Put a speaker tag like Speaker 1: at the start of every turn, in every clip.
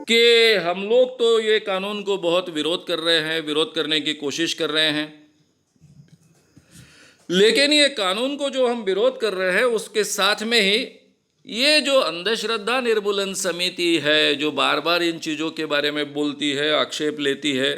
Speaker 1: कि हम लोग तो ये कानून को बहुत विरोध कर रहे हैं, विरोध करने की कोशिश कर रहे हैं, लेकिन ये कानून को जो हम विरोध कर रहे हैं उसके साथ में ही ये जो अंधश्रद्धा निर्मूलन समिति है, जो बार बार इन चीज़ों के बारे में बोलती है, आक्षेप लेती है,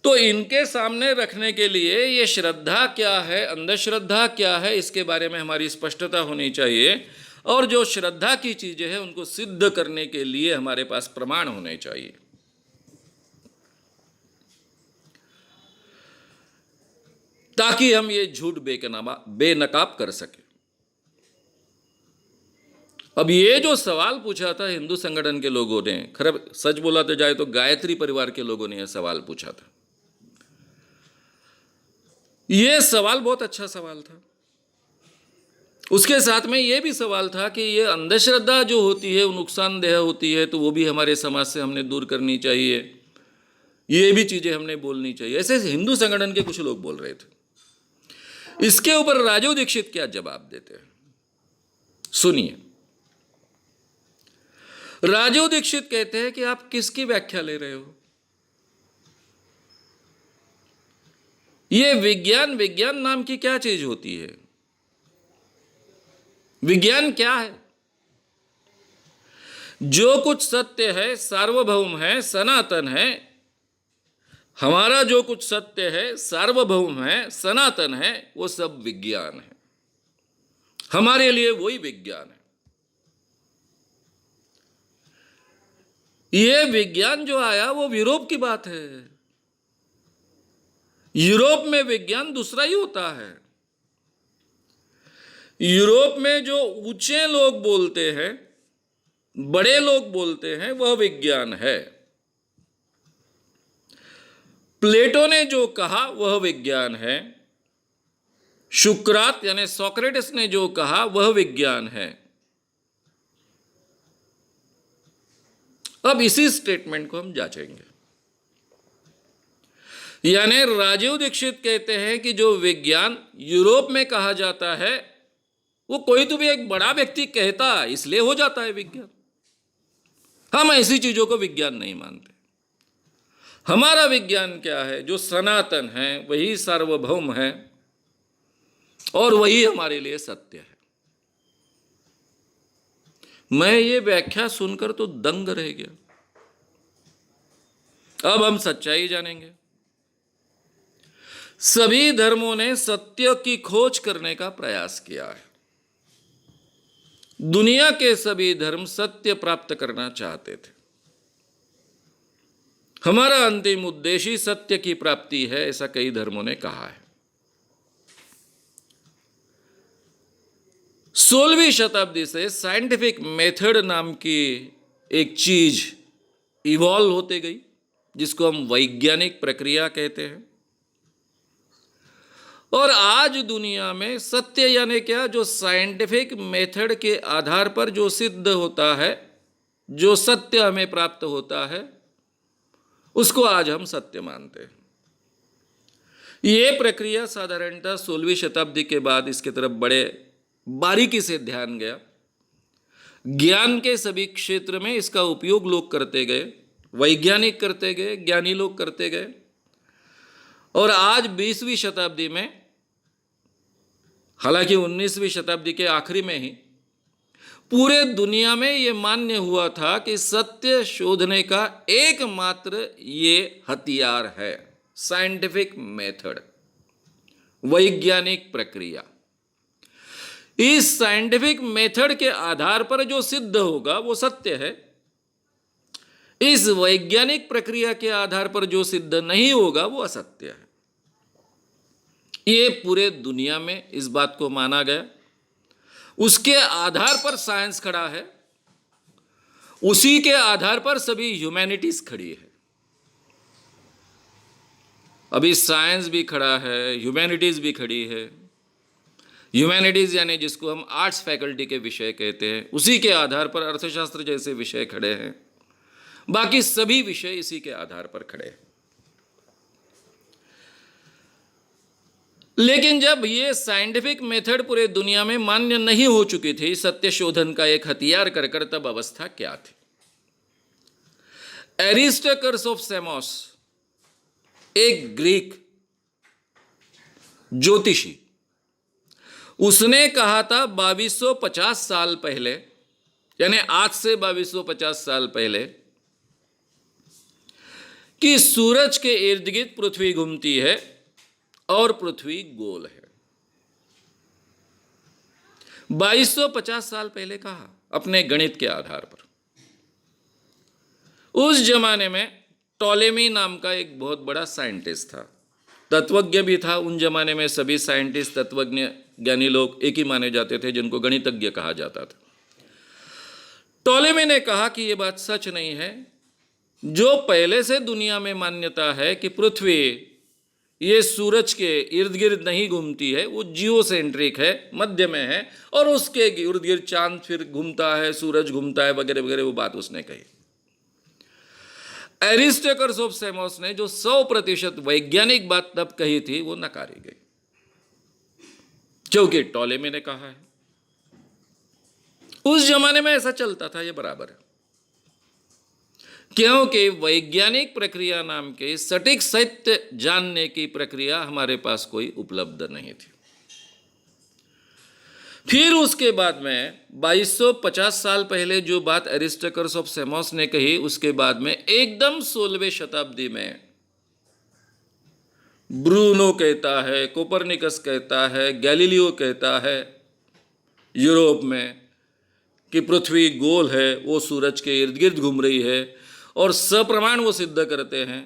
Speaker 1: तो इनके सामने रखने के लिए ये श्रद्धा क्या है, अंधश्रद्धा क्या है, इसके बारे में हमारी स्पष्टता होनी चाहिए। और जो श्रद्धा की चीज़ें हैं उनको सिद्ध करने के लिए हमारे पास प्रमाण होने चाहिए। ताकि हम ये झूठ बेनकाब कर सके। अब ये जो सवाल पूछा था हिंदू संगठन के लोगों ने, खैर सच बोला तो जाए तो गायत्री परिवार के लोगों ने यह सवाल पूछा था। यह सवाल बहुत अच्छा सवाल था। उसके साथ में यह भी सवाल था कि यह अंधश्रद्धा जो होती है वो नुकसानदेह होती है, तो वो भी हमारे समाज से हमने दूर करनी चाहिए, ये भी चीज़ें हमने बोलनी चाहिए। ऐसे हिंदू संगठन के कुछ लोग बोल रहे थे। इसके ऊपर राजीव दीक्षित क्या जवाब देते हैं, सुनिए। राजीव दीक्षित कहते हैं कि आप किसकी व्याख्या ले रहे हो? ये विज्ञान नाम की क्या चीज होती है? विज्ञान क्या है? जो कुछ सत्य है, सार्वभौम है, सनातन है, हमारा जो कुछ सत्य है, सार्वभौम है, सनातन है, वो सब विज्ञान है। हमारे लिए वही विज्ञान है। ये विज्ञान जो आया वो यूरोप की बात है। यूरोप में विज्ञान दूसरा ही होता है। यूरोप में जो ऊंचे लोग बोलते हैं, बड़े लोग बोलते हैं, वह विज्ञान है। प्लेटो ने जो कहा वह विज्ञान है। सुकरात यानी सोक्रेटिस ने जो कहा वह विज्ञान है। अब इसी स्टेटमेंट को हम जांचेंगे। यानी राजीव दीक्षित कहते हैं कि जो विज्ञान यूरोप में कहा जाता है वो कोई तो भी एक बड़ा व्यक्ति कहता है, इसलिए हो जाता है विज्ञान। हम ऐसी चीजों को विज्ञान नहीं मानते। हमारा विज्ञान क्या है? जो सनातन है, वही सार्वभौम है और वही हमारे लिए सत्य है। मैं ये व्याख्या सुनकर तो दंग रह गया। अब हम सच्चाई जानेंगे। सभी धर्मों ने सत्य की खोज करने का प्रयास किया है। दुनिया के सभी धर्म सत्य प्राप्त करना चाहते थे। हमारा अंतिम उद्देश्य ही सत्य की प्राप्ति है, ऐसा कई धर्मों ने कहा है। 16वीं शताब्दी से साइंटिफिक मेथड नाम की एक चीज इवॉल्व होते गई, जिसको हम वैज्ञानिक प्रक्रिया कहते हैं। और आज दुनिया में सत्य यानी क्या? जो साइंटिफिक मेथड के आधार पर जो सिद्ध होता है, जो सत्य हमें प्राप्त होता है, उसको आज हम सत्य मानते हैं। ये प्रक्रिया साधारणतः 16वीं शताब्दी के बाद इसके तरफ बड़े बारीकी से ध्यान गया। ज्ञान के सभी क्षेत्र में इसका उपयोग लोग करते गए, वैज्ञानिक करते गए, ज्ञानी लोग करते गए। और आज 20वीं शताब्दी में, हालांकि 19वीं शताब्दी के आखिरी में ही पूरे दुनिया में यह मान्य हुआ था कि सत्य शोधने का एकमात्र ये हथियार है साइंटिफिक मेथड, वैज्ञानिक प्रक्रिया। इस साइंटिफिक मेथड के आधार पर जो सिद्ध होगा वो सत्य है। इस वैज्ञानिक प्रक्रिया के आधार पर जो सिद्ध नहीं होगा वो असत्य है। ये पूरे दुनिया में इस बात को माना गया। उसके आधार पर साइंस खड़ा है, उसी के आधार पर सभी ह्यूमैनिटीज खड़ी है। अभी साइंस भी खड़ा है, ह्यूमैनिटीज भी खड़ी है। ह्यूमैनिटीज यानी जिसको हम आर्ट्स फैकल्टी के विषय कहते हैं, उसी के आधार पर अर्थशास्त्र जैसे विषय खड़े हैं। बाकी सभी विषय इसी के आधार पर खड़े हैं। लेकिन जब ये साइंटिफिक मेथड पूरे दुनिया में मान्य नहीं हो चुकी थी, सत्य शोधन का एक हथियार कर तब अवस्था क्या थी? एरिस्टाकर्स ऑफ सेमोस, एक ग्रीक ज्योतिषी, उसने कहा था 2250 साल पहले, यानी आज से 2250 साल पहले, कि सूरज के इर्द गिर्द पृथ्वी घूमती है और पृथ्वी गोल है। 2250 साल पहले कहा, अपने गणित के आधार पर। उस जमाने में टॉलेमी नाम का एक बहुत बड़ा साइंटिस्ट था, तत्वज्ञ भी था। उन जमाने में सभी साइंटिस्ट, तत्वज्ञ, ज्ञानी लोग एक ही माने जाते थे, जिनको गणितज्ञ कहा जाता था। टॉलेमी ने कहा कि यह बात सच नहीं है। जो पहले से दुनिया में मान्यता है कि पृथ्वी ये सूरज के इर्द गिर्द नहीं घूमती है, वो जियोसेंट्रिक है, मध्य में है, और उसके इर्द गिर्द चांद फिर घूमता है, सूरज घूमता है, वगैरह वगैरह, वो बात उसने कही। एरिस्टाकर्स ऑफ सेमोस ने जो 100% वैज्ञानिक बात तब कही थी, वो नकारी गई, क्योंकि टॉलेमी ने कहा है। उस जमाने में ऐसा चलता था, ये बराबर है, क्योंकि वैज्ञानिक प्रक्रिया नाम के सटीक सत्य जानने की प्रक्रिया हमारे पास कोई उपलब्ध नहीं थी। फिर उसके बाद में 2250 साल पहले जो बात एरिस्टाकर्स ऑफ सेमोस ने कही, उसके बाद में एकदम 16वीं शताब्दी में ब्रूनो कहता है, कोपरनिकस कहता है, गैलीलियो कहता है यूरोप में कि पृथ्वी गोल है, वो सूरज के इर्द गिर्द घूम रही है, और सप्रमाण वो सिद्ध करते हैं।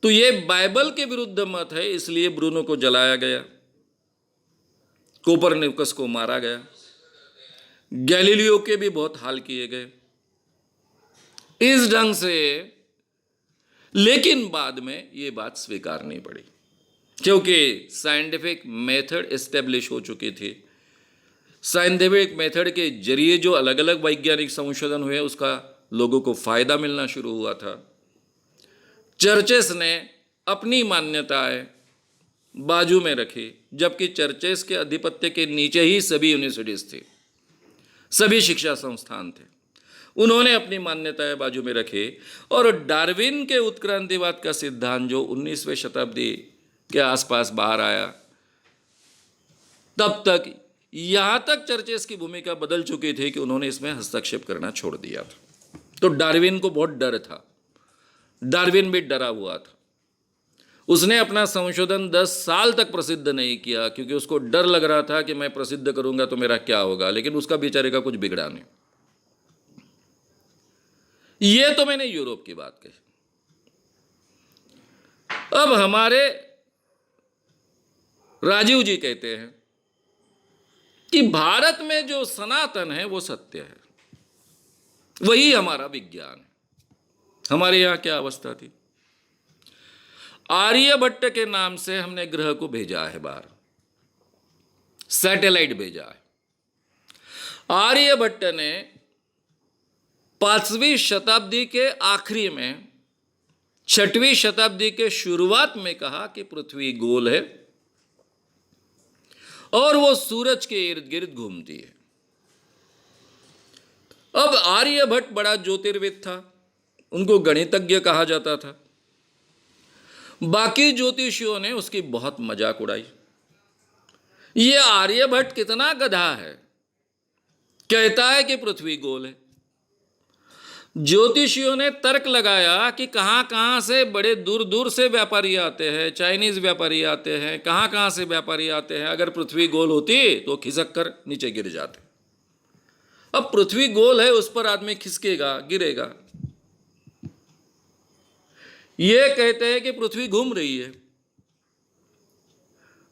Speaker 1: तो ये बाइबल के विरुद्ध मत है, इसलिए ब्रूनो को जलाया गया, कोपरनिकस को मारा गया, गैलीलियो के भी बहुत हाल किए गए इस ढंग से। लेकिन बाद में ये बात स्वीकारनी पड़ी, क्योंकि साइंटिफिक मेथड एस्टेब्लिश हो चुकी थी। साइंटिफिक मेथड के जरिए जो अलग अलग वैज्ञानिक संशोधन हुए, उसका लोगों को फायदा मिलना शुरू हुआ था। चर्चेस ने अपनी मान्यताएं बाजू में रखी, जबकि चर्चेस के आधिपत्य के नीचे ही सभी यूनिवर्सिटीज थी, सभी शिक्षा संस्थान थे। उन्होंने अपनी मान्यताएं बाजू में रखी, और डार्विन के उत्क्रांतिवाद का सिद्धांत जो 19वीं शताब्दी के आसपास बाहर आया, तब तक यहां तक चर्चेस की भूमिका बदल चुकी थी कि उन्होंने इसमें हस्तक्षेप करना छोड़ दिया था। तो डार्विन को बहुत डर था, डार्विन भी डरा हुआ था। उसने अपना संशोधन 10 साल तक प्रसिद्ध नहीं किया, क्योंकि उसको डर लग रहा था कि मैं प्रसिद्ध करूंगा तो मेरा क्या होगा। लेकिन उसका बेचारे का कुछ बिगड़ा नहीं। ये तो मैंने यूरोप की बात कही। अब हमारे राजीव जी कहते हैं कि भारत में जो सनातन है वो सत्य है, वही हमारा विज्ञान है। हमारे यहां क्या अवस्था थी? आर्यभट्ट के नाम से हमने ग्रह को भेजा है बाहर, सैटेलाइट भेजा है। आर्यभट्ट ने 5वीं शताब्दी के आखिरी में, 6वीं शताब्दी के शुरुआत में कहा कि पृथ्वी गोल है और वो सूरज के इर्द गिर्द घूमती है। अब आर्यभट्ट बड़ा ज्योतिर्विद था, उनको गणितज्ञ कहा जाता था। बाकी ज्योतिषियों ने उसकी बहुत मजाक उड़ाई। ये आर्यभट्ट कितना गधा है, कहता है कि पृथ्वी गोल है। ज्योतिषियों ने तर्क लगाया कि कहां कहां से बड़े दूर दूर से व्यापारी आते हैं, चाइनीज व्यापारी आते हैं, कहां कहां से व्यापारी आते हैं। अगर पृथ्वी गोल होती तो खिसक कर नीचे गिर जाते। अब पृथ्वी गोल है, उस पर आदमी खिसकेगा, गिरेगा। ये कहते हैं कि पृथ्वी घूम रही है।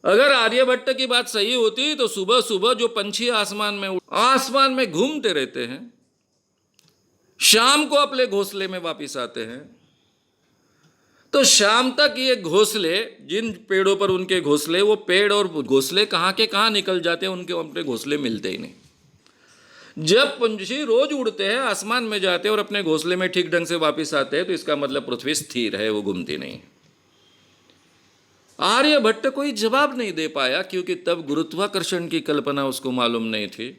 Speaker 1: अगर आर्यभट्ट की बात सही होती तो सुबह सुबह जो पंछी आसमान में घूमते रहते हैं, शाम को अपने घोंसले में वापस आते हैं, तो शाम तक ये घोंसले, जिन पेड़ों पर उनके घोंसले, वो पेड़ और घोंसले कहाँ के कहाँ निकल जाते हैं, उनके अपने घोंसले मिलते ही नहीं। जब पंछी रोज उड़ते हैं, आसमान में जाते हैं और अपने घोंसले में ठीक ढंग से वापस आते हैं, तो इसका मतलब पृथ्वी स्थिर है, वो घूमती नहीं। आर्यभट्ट कोई जवाब नहीं दे पाया, क्योंकि तब गुरुत्वाकर्षण की कल्पना उसको मालूम नहीं थी।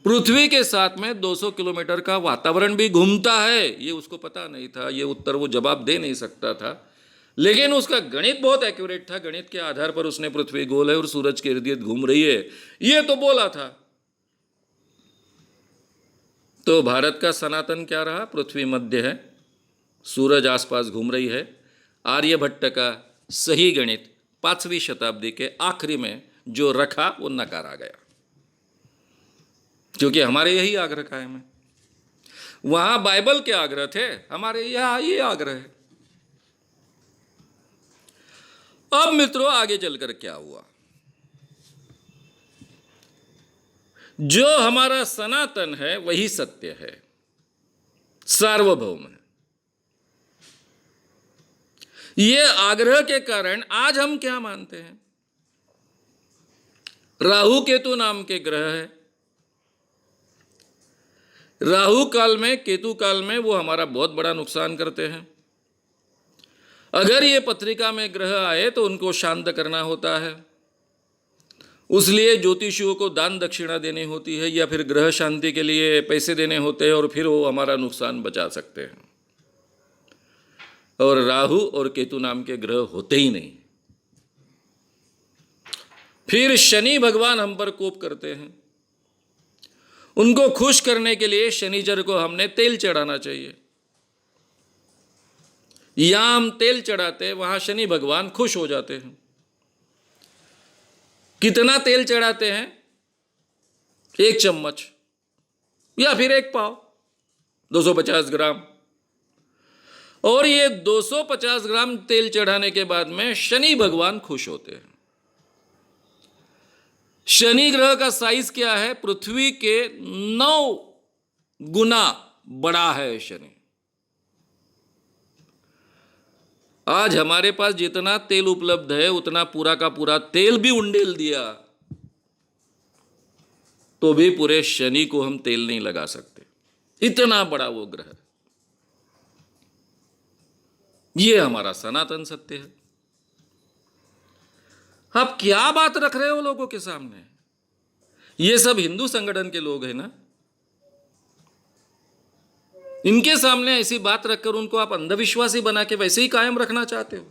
Speaker 1: पृथ्वी के साथ में 200 किलोमीटर का वातावरण भी घूमता है, ये उसको पता नहीं था। ये उत्तर वो जवाब दे नहीं सकता था, लेकिन उसका गणित बहुत एक्यूरेट था। गणित के आधार पर उसने पृथ्वी गोल है और सूरज के इर्द गिर्द घूम रही है, ये तो बोला था। तो भारत का सनातन क्या रहा? पृथ्वी मध्य है, सूरज आसपास घूम रही है। आर्यभट्ट का सही गणित 5वीं शताब्दी के आखिरी में जो रखा वो नकारा गया, क्योंकि हमारे यही आग्रह कायम है। वहां बाइबल के आग्रह थे, हमारे यहां ये आग्रह है। अब मित्रों आगे चलकर क्या हुआ? जो हमारा सनातन है वही सत्य है, सार्वभौम है। ये आग्रह के कारण आज हम क्या मानते हैं? राहु केतु नाम के ग्रह है। राहु काल में, केतु काल में वो हमारा बहुत बड़ा नुकसान करते हैं। अगर ये पत्रिका में ग्रह आए तो उनको शांत करना होता है, उसलिए ज्योतिषियों को दान दक्षिणा देनी होती है, या फिर ग्रह शांति के लिए पैसे देने होते हैं, और फिर वो हमारा नुकसान बचा सकते हैं। और राहु और केतु नाम के ग्रह होते ही नहीं। फिर शनि भगवान हम पर कोप करते हैं। उनको खुश करने के लिए शनिचर को हमने तेल चढ़ाना चाहिए। यहां हम तेल चढ़ाते हैं, वहां शनि भगवान खुश हो जाते हैं। कितना तेल चढ़ाते हैं? 1 चम्मच या फिर 1 पाव, 250 ग्राम। और ये 250 ग्राम तेल चढ़ाने के बाद में शनि भगवान खुश होते हैं। शनि ग्रह का साइज क्या है? पृथ्वी के 9 गुना बड़ा है शनि। आज हमारे पास जितना तेल उपलब्ध है उतना पूरा का पूरा तेल भी उंडेल दिया तो भी पूरे शनि को हम तेल नहीं लगा सकते, इतना बड़ा वो ग्रह। ये हमारा सनातन सत्य है। आप क्या बात रख रहे हो लोगों के सामने? ये सब हिंदू संगठन के लोग हैं ना, इनके सामने ऐसी बात रखकर उनको आप अंधविश्वासी बना के वैसे ही कायम रखना चाहते हो।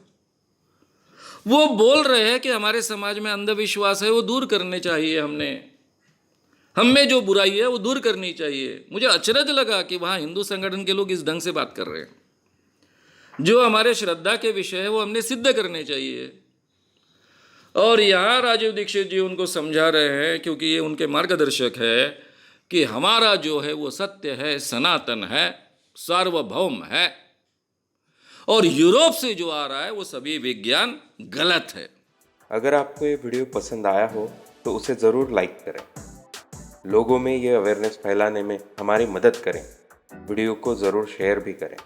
Speaker 1: वो बोल रहे हैं कि हमारे समाज में अंधविश्वास है, वो दूर करने चाहिए, हम में जो बुराई है वो दूर करनी चाहिए। मुझे अचरज लगा कि वहां हिंदू संगठन के लोग इस ढंग से बात कर रहे हैं। जो हमारे श्रद्धा के विषय है वो हमने सिद्ध करने चाहिए। और यहाँ राजीव दीक्षित जी उनको समझा रहे हैं, क्योंकि ये उनके मार्गदर्शक है, कि हमारा जो है वो सत्य है, सनातन है, सार्वभौम है, और यूरोप से जो आ रहा है वो सभी विज्ञान गलत है।
Speaker 2: अगर आपको ये वीडियो पसंद आया हो तो उसे ज़रूर लाइक करें, लोगों में ये अवेयरनेस फैलाने में हमारी मदद करें। वीडियो को ज़रूर शेयर भी करें।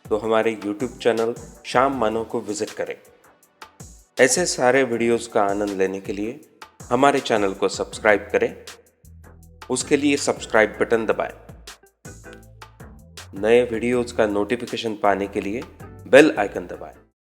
Speaker 2: तो हमारे YouTube चैनल शाम मानव को विज़िट करें। ऐसे सारे वीडियोस का आनंद लेने के लिए हमारे चैनल को सब्सक्राइब करें। उसके लिए सब्सक्राइब बटन दबाएं। नए वीडियोस का नोटिफिकेशन पाने के लिए बेल आइकन दबाएं।